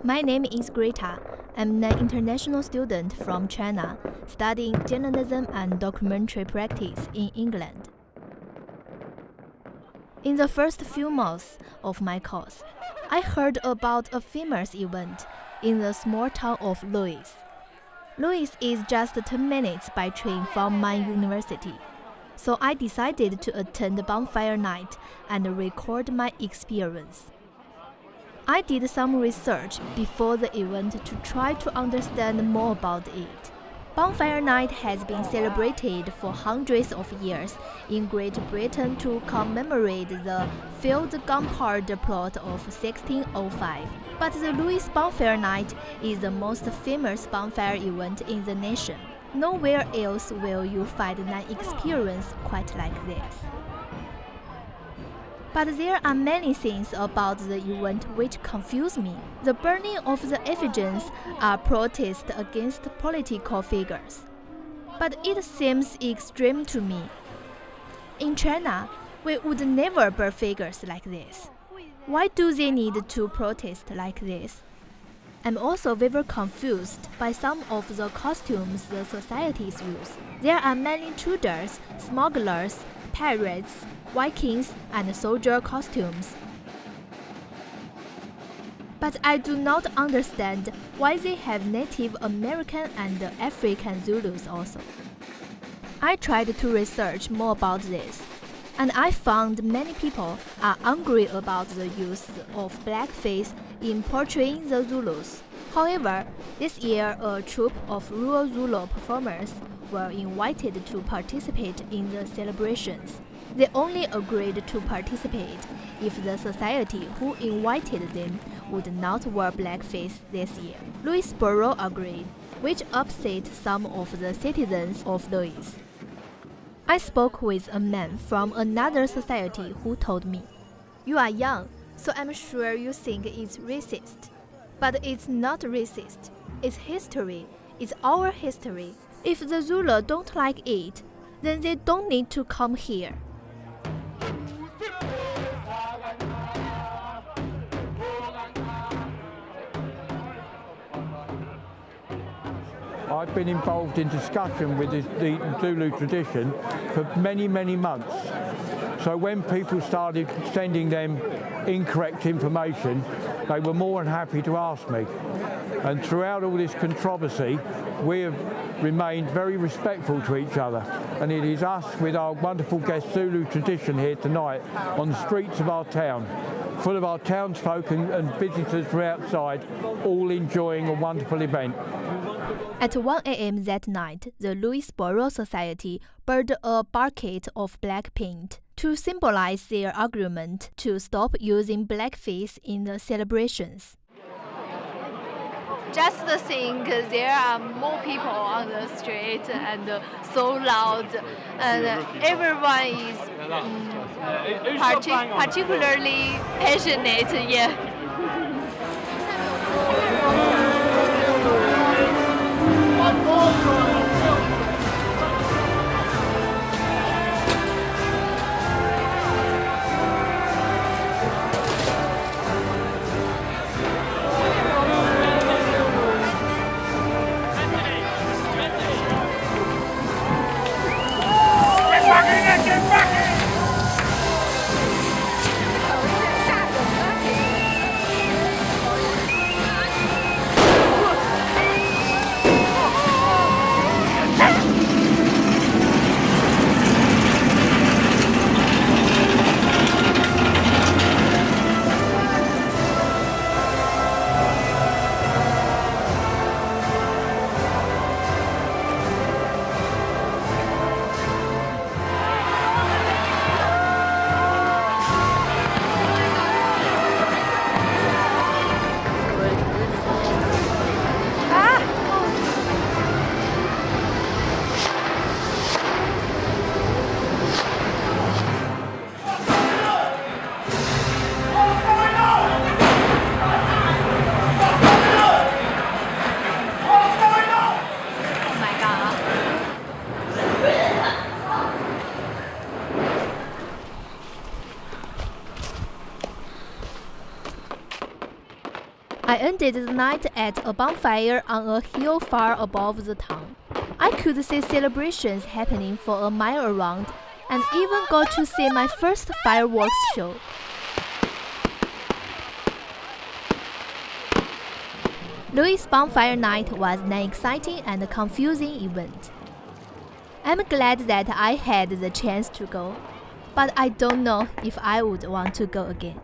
My name is Greta. I'm an international student from China, studying journalism and documentary practice in England. In the first few months of my course, I heard about a famous event in the small town of Lewes. Lewes is just 10 minutes by train from my university, so I decided to attend Bonfire Night and record my experience. I did some research before the event to try to understand more about it. Bonfire Night has been celebrated for hundreds of years in Great Britain to commemorate the failed gunpowder plot of 1605. But the Lewes Bonfire Night is the most famous bonfire event in the nation. Nowhere else will you find an experience quite like this. But there are many things about the event which confuse me. The burning of the effigies are protest against political figures. But it seems extreme to me. In China, we would never burn figures like this. Why do they need to protest like this? I'm also very confused by some of the costumes the societies use. There are many intruders, smugglers, pirates, Vikings, and soldier costumes. But I do not understand why they have Native American and African Zulus also. I tried to research more about this, and I found many people are angry about the use of blackface in portraying the Zulus. However, this year a troupe of rural Zulu performers were invited to participate in the celebrations. They only agreed to participate if the society who invited them would not wear blackface this year. Lewes Borough agreed, which upset some of the citizens of Lewes. I spoke with a man from another society who told me, "You are young, so I'm sure you think it's racist. But it's not racist. It's history. It's our history. If the Zulu don't like it, then they don't need to come here." I've been involved in discussion with the Zulu tradition for many, many months. So when people started sending them incorrect information, they were more than happy to ask me. And throughout all this controversy, we have remained very respectful to each other. And it is us with our wonderful guest Zulu tradition here tonight on the streets of our town, full of our townsfolk and visitors from outside, all enjoying a wonderful event. At 1 a.m. that night, the Lewes Borough Society burned a bucket of black paint to symbolize their argument to stop using blackface in the celebrations. Just think there are more people on the street and so loud, and everyone is particularly passionate. Yeah. I ended the night at a bonfire on a hill far above the town. I could see celebrations happening for a mile around, and even got to see my first fireworks show. Lewes Bonfire Night was an exciting and confusing event. I'm glad that I had the chance to go, but I don't know if I would want to go again.